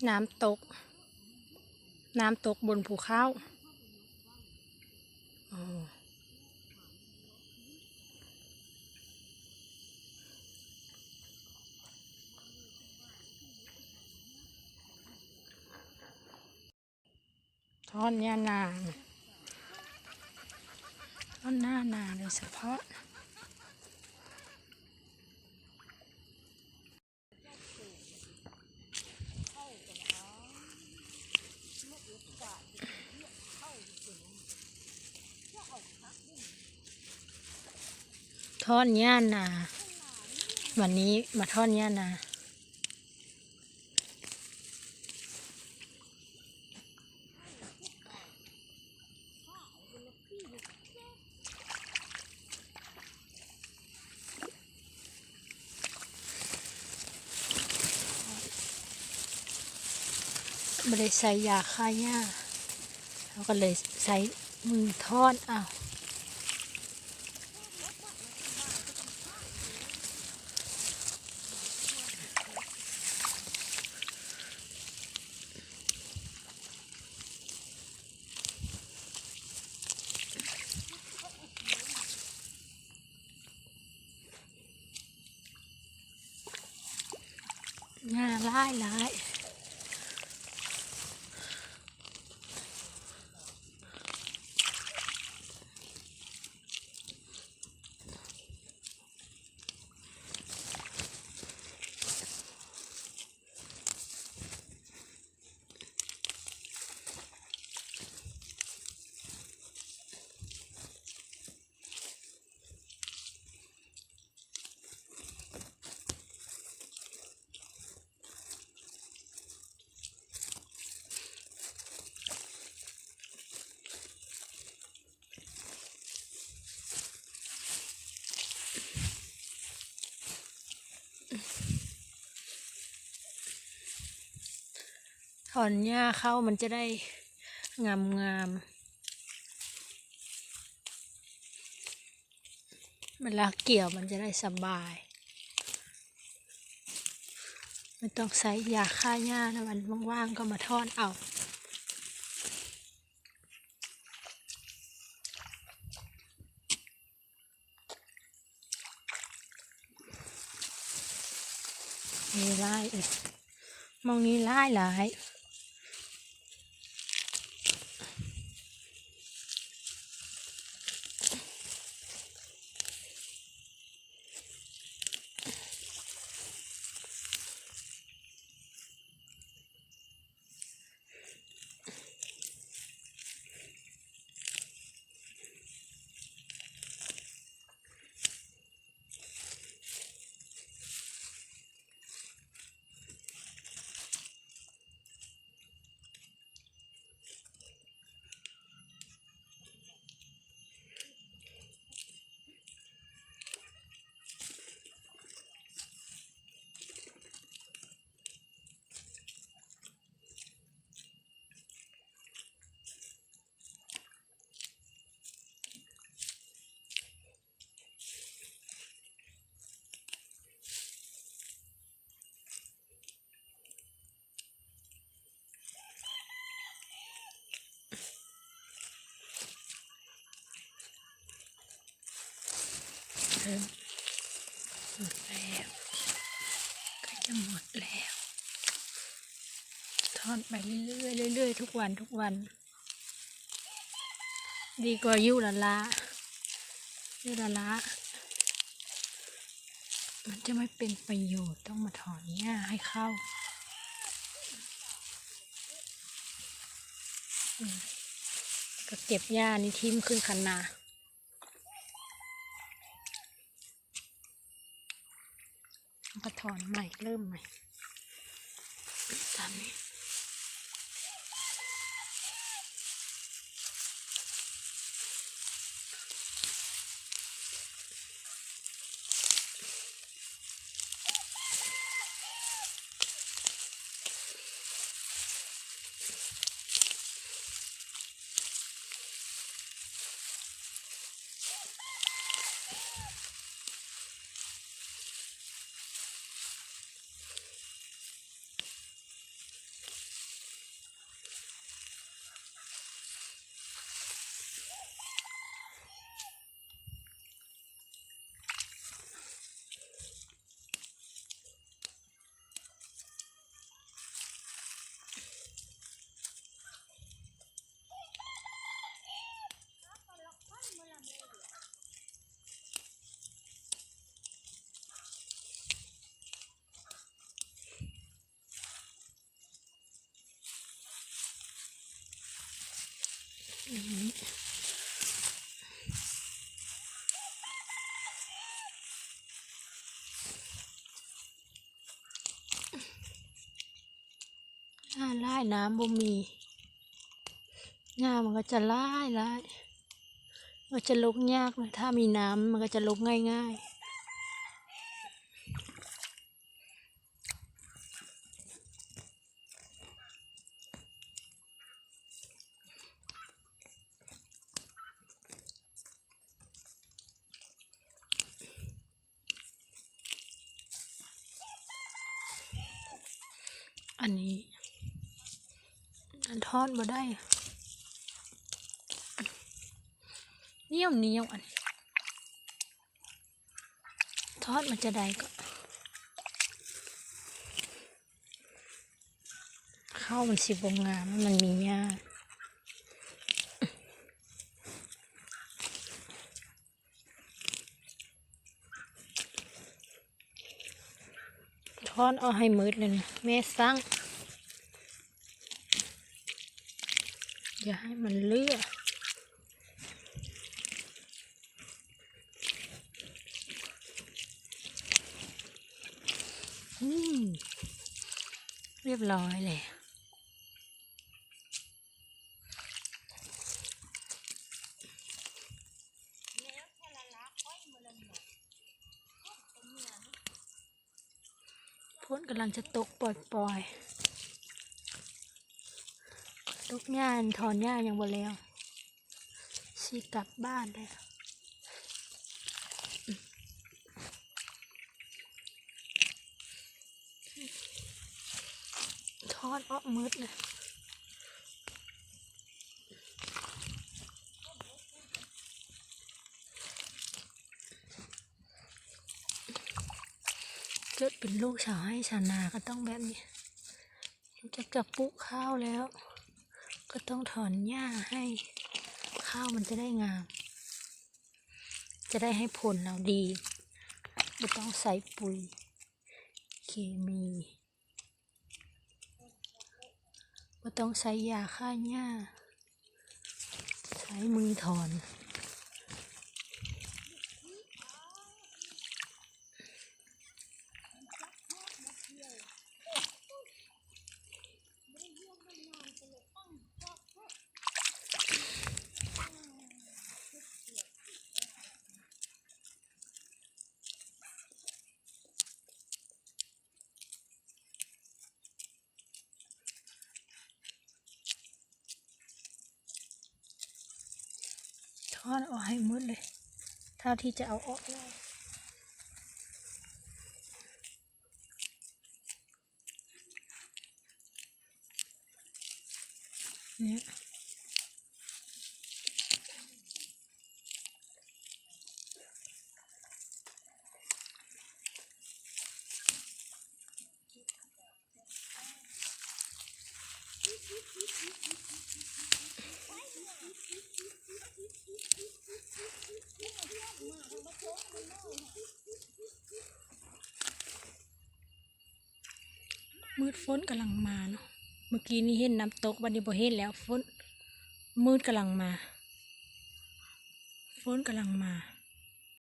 น้ำตกบนภูเขาท่อนย่านางท่อนหน้านาโดยเฉพาะท่อนย่านาวันนี้มาท่อนย่านาไม่ได้ใส่ยาฆ่าหญ้าเราก็เลยใช้มือทอดเอาหญ้าหลายถอนหญ้าเข้ามันจะได้งามเวลาเกี่ยวมันจะได้สบายไม่ต้องใช้ยาฆ่าหญ้านะวันว่างๆก็มาทอดเอามีไล่มองนี้ไล่หลายหมดแล้วก็จะหมดแล้วทอดไปเรื่อยๆทุกวันดีกว่ายุละละมันจะไม่เป็นประโยชน์ต้องมาถอนหญ้าให้เข้าก็เก็บหญ้านี่ทิ่มขึ้นคันนาก็ถอนใหม่เริ่มใหม่ตามนี้ าไล่น้ำบ่มีหญ้ามันก็จะไล่มันจะลกยากเลยถ้ามีน้ำมันก็จะลกง่ายๆอันนี้อันทอดบ่ได้เหนียวอันนี้ทอดมันจะได้ก็ข้าวมันสิบงามมันมีหญ้าทอดเอาให้มืดเลยนะแม่สั่งอย่าให้มันเลือดเรียบร้อยเลยฝนกำลังจะตกปล่อยๆตกหญ้าถอนหญ้ายังบ่แล้วสิกลับบ้านเลยทอดออกมืดเลยเกิดเป็นลูกชาวให้ชาวนาก็ต้องแบบนี้จะกลับปลูกข้าวแล้วก็ต้องถอนหญ้าให้ข้าวมันจะได้งามจะได้ให้ผลเราดีไม่ต้องใส่ปุ๋ยเคมีไม่ต้องใช้ยาฆ่าหญ้าใช้มือถอนทอดออกให้หมดเลยเท่าที่จะเอาออกได้เนี่ยมืดฝนกำลังมาเนาะเมื่อกี้นี้เห็นน้ำตกวันนี้บ่เห็นแล้วฝนมืดกำลังมาฝนกำลังมา